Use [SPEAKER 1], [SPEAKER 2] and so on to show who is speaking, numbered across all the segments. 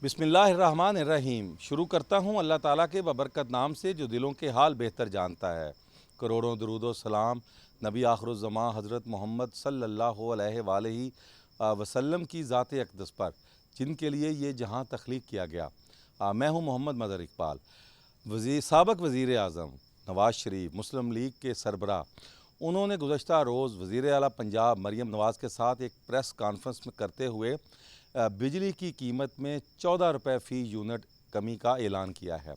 [SPEAKER 1] बिस्मिल्लाहिर्रहमानिर्रहीम। शुरू करता हूँ अल्लाह ताला के बबरकत नाम से जो दिलों के हाल बेहतर जानता है। करोड़ों दरूद व सलाम नबी आखिरुज़्ज़मां हज़रत मोहम्मद सल्लल्लाहु अलैहि वसल्लम की ज़ात अक़दस पर, जिनके लिए ये जहाँ तख्लीक़ किया गया। मैं हूँ मोहम्मद मदर इकबाल। साबिक़ वज़ीर आज़म नवाज़ शरीफ मुस्लिम लीग के सरबराह, उन्होंने गुज़श्ता रोज़ वज़ीर आला पंजाब मरीम नवाज़ के साथ एक प्रेस कॉन्फ्रेंस में करते हुए बिजली की कीमत में 14 रुपये फ़ी यूनिट कमी का ऐलान किया है।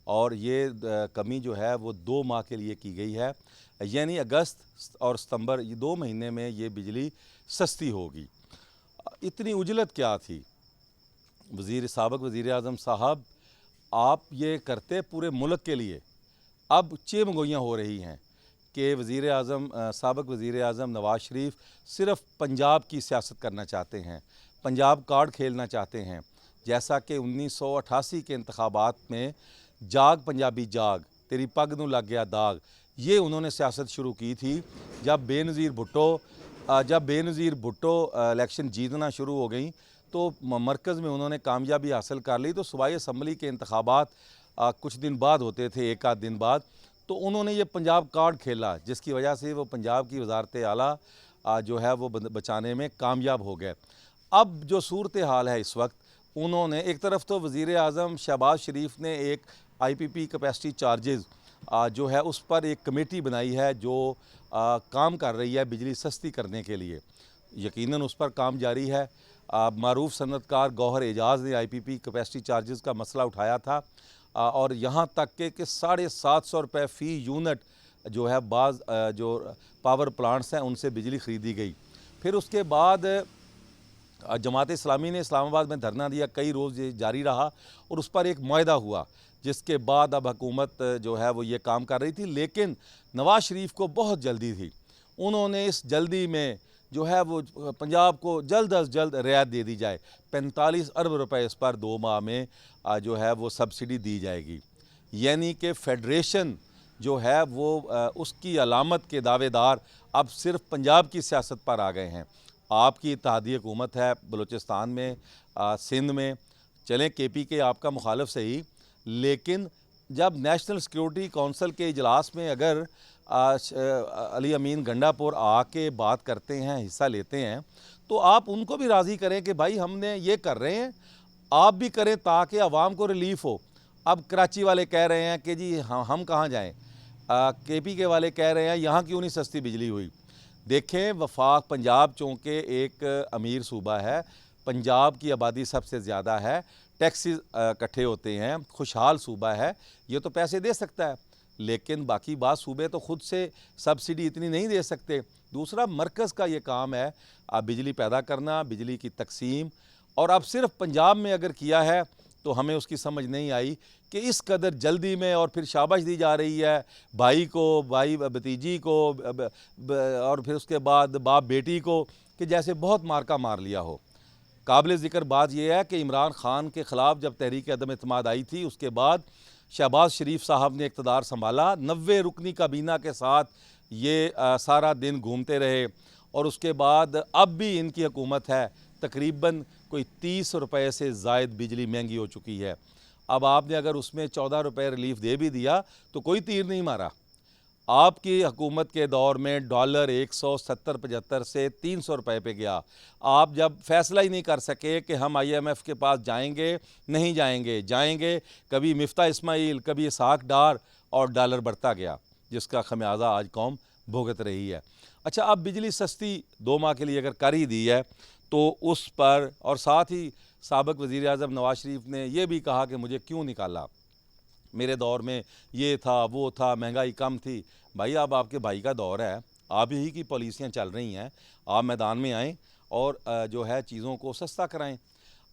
[SPEAKER 1] और ये कमी जो है वो 2 माह के लिए की गई है, यानी अगस्त और सितंबर, ये 2 महीने में ये बिजली सस्ती होगी। इतनी उजलत क्या थी? साबिक़ वज़ीर आज़म साहब, आप ये करते पूरे मुल्क के लिए। अब चेमगोइयाँ हो रही हैं कि साबिक़ वज़ीर आज़म नवाज़ शरीफ सिर्फ़ पंजाब की सियासत करना चाहते हैं, पंजाब कार्ड खेलना चाहते हैं। जैसा कि 1988 के इंतखाबात में जाग पंजाबी जाग, तेरी पग नूं लग गया दाग, ये उन्होंने सियासत शुरू की थी। जब बेनज़ीर भुट्टो इलेक्शन जीतना शुरू हो गई तो मरकज़ में उन्होंने कामयाबी हासिल कर ली। तो सूबाई असम्बली के इंतखाबात कुछ दिन बाद होते थे, एक आध दिन बाद, तो उन्होंने ये पंजाब कार्ड खेला, जिसकी वजह से वो पंजाब की वज़ारत आला जो है वो बचाने में कामयाब हो गए। अब जो सूरत हाल है इस वक्त, उन्होंने एक तरफ तो वज़ीर आज़म शहबाज शरीफ ने एक IPP कैपेसिटी चार्जेस जो है उस पर एक कमेटी बनाई है जो काम कर रही है बिजली सस्ती करने के लिए। यकीनन उस पर काम जारी है। मारूफ सनतकार गौहर एजाज़ ने IPP कैपेसिटी चार्जेस का मसला उठाया था और यहाँ तक कि 750 रुपये फ़ी यूनिट जो है बाज़ जो पावर प्लांट्स हैं उनसे बिजली ख़रीदी गई। फिर उसके बाद जमात इस्लामी ने इस्लामाबाद में धरना दिया, कई रोज़ ये जारी रहा और उस पर एक मुआहदा हुआ, जिसके बाद अब हुकूमत जो है वो ये काम कर रही थी। लेकिन नवाज़ शरीफ को बहुत जल्दी थी। उन्होंने इस जल्दी में जो है वो पंजाब को जल्द अज जल्द रियायत दे दी जाए। 45 अरब रुपए इस पर 2 माह में जो है वो सब्सिडी दी जाएगी। यानी कि फेडरेशन जो है वो उसकी अलामत के दावेदार अब सिर्फ पंजाब की सियासत पर आ गए हैं। आपकी इत्तेहादी हुकूमत है बलूचिस्तान में, सिंध में, चलें KPK आपका मुखालिफ सही, लेकिन जब नेशनल सिक्योरिटी कौंसिल के इजलास में अगर अली अमीन गंडापुर आके बात करते हैं, हिस्सा लेते हैं, तो आप उनको भी राज़ी करें कि भाई हमने ये कर रहे हैं, आप भी करें ताकि आवाम को रिलीफ़ हो। अब कराची वाले कह रहे हैं कि जी हम कहाँ जाएँ, KPK वाले कह रहे हैं यहाँ क्यों नहीं सस्ती बिजली हुई। देखें, वफाक पंजाब चूँकि एक अमीर सूबा है, पंजाब की आबादी सबसे ज़्यादा है, टैक्सेस इकट्ठे होते हैं, खुशहाल सूबा है, ये तो पैसे दे सकता है। लेकिन बाकी बात सूबे तो ख़ुद से सब्सिडी इतनी नहीं दे सकते। दूसरा, मरकज़ का ये काम है बिजली पैदा करना, बिजली की तकसीम, और अब सिर्फ पंजाब में अगर किया है तो हमें उसकी समझ नहीं आई कि इस कदर जल्दी में, और फिर शाबाश दी जा रही है भाई को, भाई भतीजी को, और फिर उसके बाद बाप बेटी को, कि जैसे बहुत मार्का मार लिया हो। काबिल ज़िक्र बात यह है कि इमरान खान के ख़िलाफ़ जब तहरीक अदम एतमाद आई थी, उसके बाद शहबाज शरीफ साहब ने इक़्तिदार संभाला, 90 रुकनी काबीना के साथ ये सारा दिन घूमते रहे, और उसके बाद अब भी इनकी हुकूमत है, तकरीबन कोई 30 रुपये से ज़ायद बिजली महंगी हो चुकी है। अब आपने अगर उसमें 14 रुपये रिलीफ दे भी दिया तो कोई तीर नहीं मारा। आपकी हुकूमत के दौर में डॉलर 170-75 से 300 रुपये पे गया। आप जब फैसला ही नहीं कर सके कि हम IMF के पास जाएंगे, नहीं जाएंगे, जाएंगे, कभी मिफ्ता इस्माइल, कभी इसहाक डार, और डॉलर बढ़ता गया, जिसका खमियाजा आज कौम भुगत रही है। अच्छा, अब बिजली सस्ती 2 माह के लिए अगर कर ही दी है तो उस पर, और साथ ही साबिक़ वज़ीर आज़म नवाज़ शरीफ ने यह भी कहा कि मुझे क्यों निकाला, मेरे दौर में ये था, वो था, महंगाई कम थी। भाई, अब आपके भाई का दौर है, आप ही की पॉलिसियाँ चल रही हैं, आप मैदान में आएँ और जो है चीज़ों को सस्ता कराएँ।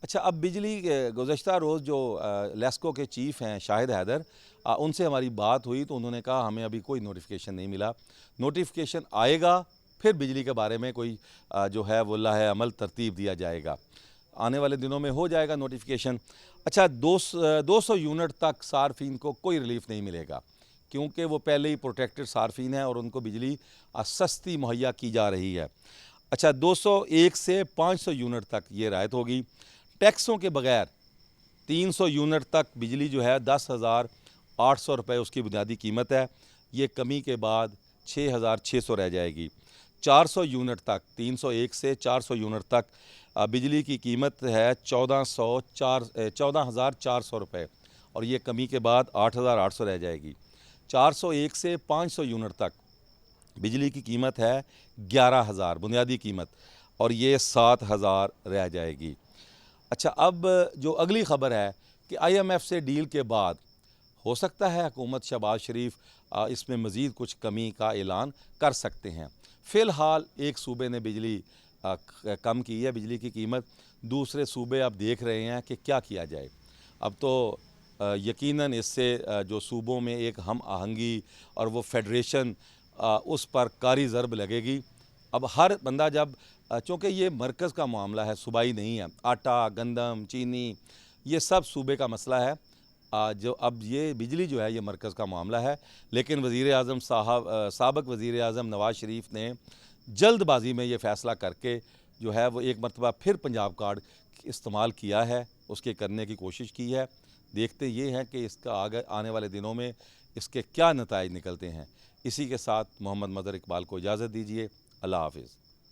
[SPEAKER 1] अच्छा, अब बिजली गुज़श्ता रोज़ जो लेस्को के चीफ़ हैं शाहिद हैदर, उनसे हमारी बात हुई तो उन्होंने कहा हमें अभी कोई नोटिफिकेशन नहीं मिला, नोटिफिकेशन आएगा फिर बिजली के बारे में कोई जो है वो लाहे अमल तरतीब दिया जाएगा, आने वाले दिनों में हो जाएगा नोटिफिकेशन। अच्छा, 200 यूनिट तक सार्फिन को कोई रिलीफ नहीं मिलेगा, क्योंकि वो पहले ही प्रोटेक्टेड सार्फिन है और उनको बिजली सस्ती मुहैया की जा रही है। अच्छा, 201 से 500 यूनिट तक ये रायत होगी। टैक्सों के बगैर 300 यूनिट तक बिजली जो है 10,800 रुपये उसकी बुनियादी कीमत है। ये कमी के बाद 6,600 रह जाएगी। 400 यूनिट तक 301 से 400 यूनिट तक बिजली की कीमत है 14,400 रुपये और ये कमी के बाद 8,800 रह जाएगी। 401 से 500 यूनिट तक बिजली की कीमत है 11,000 बुनियादी कीमत और ये 7,000 रह जाएगी। अच्छा, अब जो अगली ख़बर है कि IMF से डील के बाद हो सकता है हुकूमत शहबाज शरीफ इसमें मज़ीद कुछ कमी का ऐलान कर सकते हैं। फ़िलहाल एक सूबे ने बिजली कम की है, बिजली की कीमत, दूसरे सूबे अब देख रहे हैं कि क्या किया जाए। अब तो यकीनन इससे जो सूबों में एक हम आहंगी और वो फेडरेशन उस पर कारी ज़रब लगेगी। अब हर बंदा जब चूँकि ये मरकज़ का मामला है, सूबाई नहीं है, आटा, गंदम, चीनी ये सब सूबे का मसला है। जो अब ये बिजली जो है ये मरकज़ का मामला है, लेकिन वज़ीर-ए-आज़म साहब साबिक़ वज़ीर-ए-आज़म नवाज़ शरीफ ने जल्दबाजी में ये फ़ैसला करके जो है वो एक मरतबा फिर पंजाब कार्ड इस्तेमाल किया है, उसके करने की कोशिश की है। देखते ये हैं कि इसका आगे आने वाले दिनों में इसके क्या नताइज निकलते हैं। इसी के साथ मोहम्मद मज़हर इकबाल को इजाज़त दीजिए। अल्लाह हाफ़िज़।